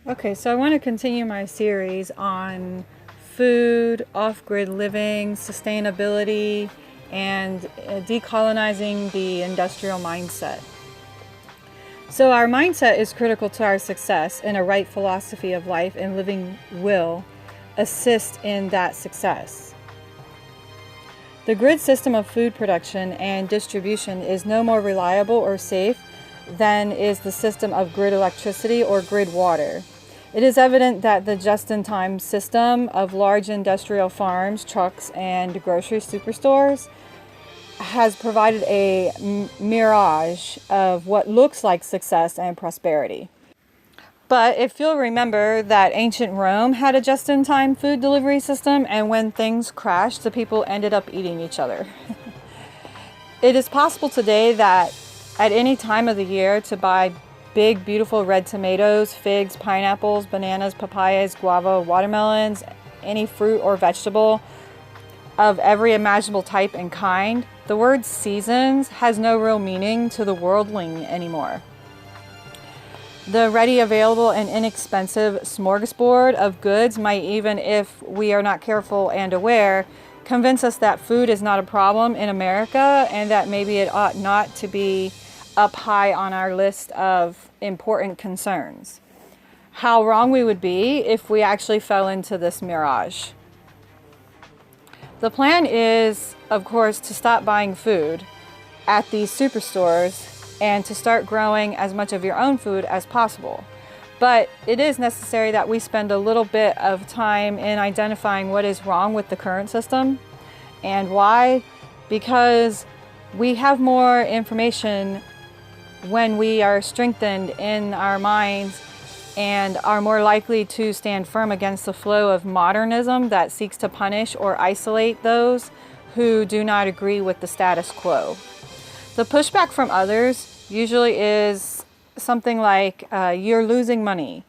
Okay, so I want to continue my series on food, off-grid living, sustainability, and decolonizing the industrial mindset. So our mindset is critical to our success, and a right philosophy of life and living will assist in that success. The grid system of food production and distribution is no more reliable or safe than is the system of grid electricity or grid water. It is evident that the just-in-time system of large industrial farms, trucks, and grocery superstores has provided a mirage of what looks like success and prosperity. But if you'll remember that ancient Rome had a just-in-time food delivery system, and when things crashed, the people ended up eating each other. It is possible today that at any time of the year to buy big, beautiful red tomatoes, figs, pineapples, bananas, papayas, guava, watermelons, any fruit or vegetable of every imaginable type and kind. The word seasons has no real meaning to the worldling anymore. The ready, available, and inexpensive smorgasbord of goods might, even if we are not careful and aware, convince us that food is not a problem in America and that maybe it ought not to be up high on our list of important concerns. How wrong we would be if we actually fell into this mirage. The plan is, of course, to stop buying food at these superstores and to start growing as much of your own food as possible. But it is necessary that we spend a little bit of time in identifying what is wrong with the current system and why. Because we have more information when we are strengthened in our minds and are more likely to stand firm against the flow of modernism that seeks to punish or isolate those who do not agree with the status quo. The pushback from others usually is something like, you're losing money,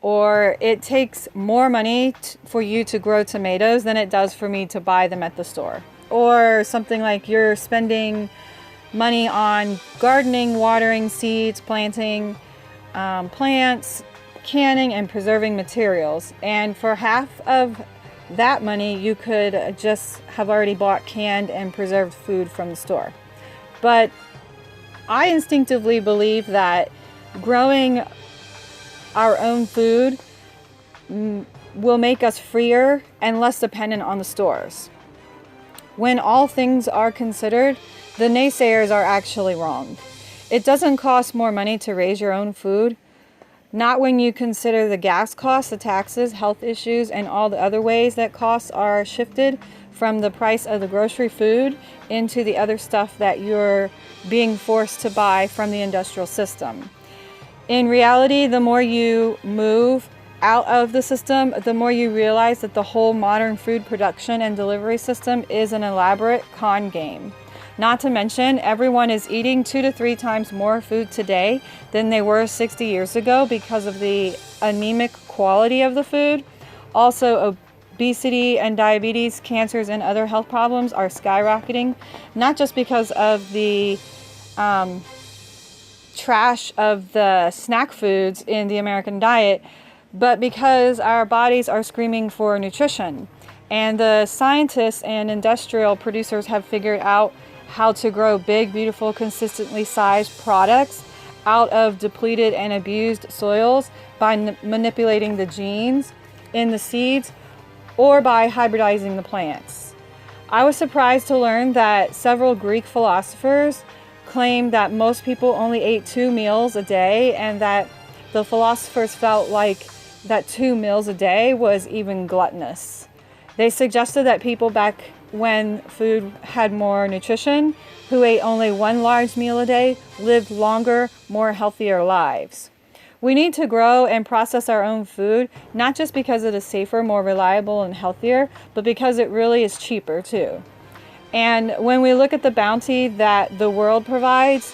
or it takes more money for you to grow tomatoes than it does for me to buy them at the store, or something like, you're spending money on gardening, watering, seeds, planting plants, canning, and preserving materials. And for half of that money, you could just have already bought canned and preserved food from the store. But I instinctively believe that growing our own food will make us freer and less dependent on the stores. When all things are considered, the naysayers are actually wrong. It doesn't cost more money to raise your own food. Not when you consider the gas costs, the taxes, health issues, and all the other ways that costs are shifted from the price of the grocery food into the other stuff that you're being forced to buy from the industrial system. In reality, the more you move out of the system, the more you realize that the whole modern food production and delivery system is an elaborate con game. Not to mention, everyone is eating 2 to 3 times more food today than they were 60 years ago because of the anemic quality of the food. Also, obesity and diabetes, cancers, and other health problems are skyrocketing, not just because of the trash of the snack foods in the American diet, but because our bodies are screaming for nutrition. And the scientists and industrial producers have figured out how to grow big, beautiful, consistently sized products out of depleted and abused soils by manipulating the genes in the seeds or by hybridizing the plants. I was surprised to learn that several Greek philosophers claimed that most people only ate 2 meals a day, and that the philosophers felt like that 2 meals a day was even gluttonous. They suggested that people back when food had more nutrition, who ate only 1 large meal a day, lived longer, more healthier lives. We need to grow and process our own food, not just because it is safer, more reliable, and healthier, but because it really is cheaper too. And when we look at the bounty that the world provides,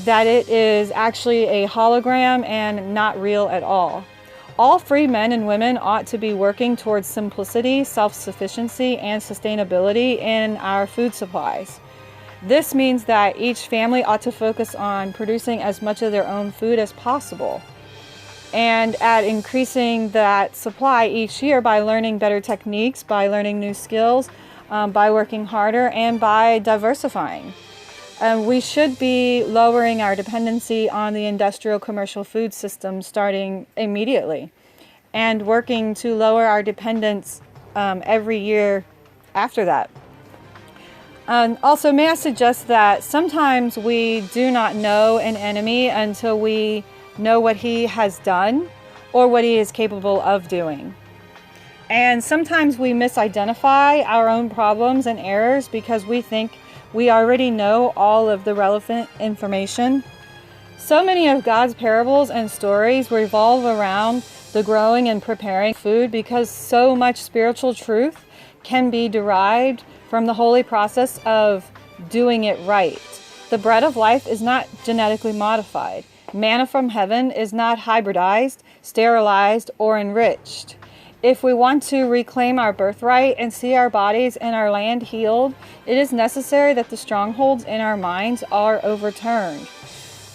that it is actually a hologram and not real at all. All free men and women ought to be working towards simplicity, self-sufficiency, and sustainability in our food supplies. This means that each family ought to focus on producing as much of their own food as possible. and at increasing that supply each year by learning better techniques, by learning new skills, by working harder, and by diversifying. We should be lowering our dependency on the industrial commercial food system starting immediately, and working to lower our dependence every year after that. Also, may I suggest that sometimes we do not know an enemy until we know what he has done or what he is capable of doing. And sometimes we misidentify our own problems and errors because we think we already know all of the relevant information. So many of God's parables and stories revolve around the growing and preparing food because so much spiritual truth can be derived from the holy process of doing it right. The bread of life is not genetically modified. Manna from heaven is not hybridized, sterilized, or enriched. If we want to reclaim our birthright and see our bodies and our land healed, it is necessary that the strongholds in our minds are overturned.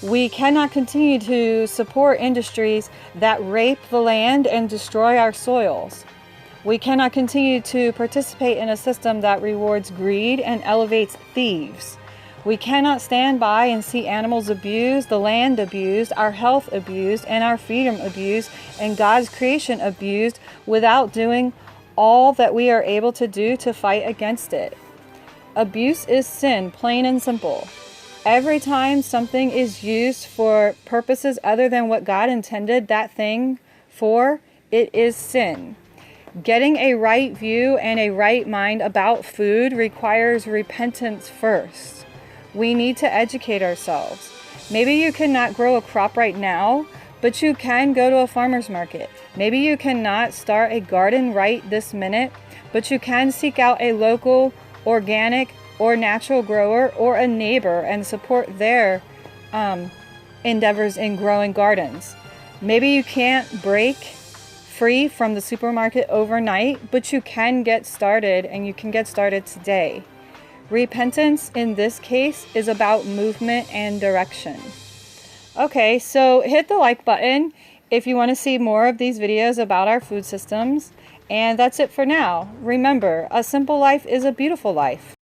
We cannot continue to support industries that rape the land and destroy our soils. We cannot continue to participate in a system that rewards greed and elevates thieves. We cannot stand by and see animals abused, the land abused, our health abused, and our freedom abused, and God's creation abused without doing all that we are able to do to fight against it. Abuse is sin, plain and simple. Every time something is used for purposes other than what God intended that thing for, it is sin. Getting a right view and a right mind about food requires repentance first. We need to educate ourselves. Maybe you cannot grow a crop right now, but you can go to a farmer's market. Maybe you cannot start a garden right this minute, but you can seek out a local, organic, or natural grower or a neighbor and support their endeavors in growing gardens. Maybe you can't break free from the supermarket overnight, but you can get started, and you can get started today. Repentance in this case is about movement and direction. Okay, so hit the like button if you want to see more of these videos about our food systems. And that's it for now. Remember, a simple life is a beautiful life.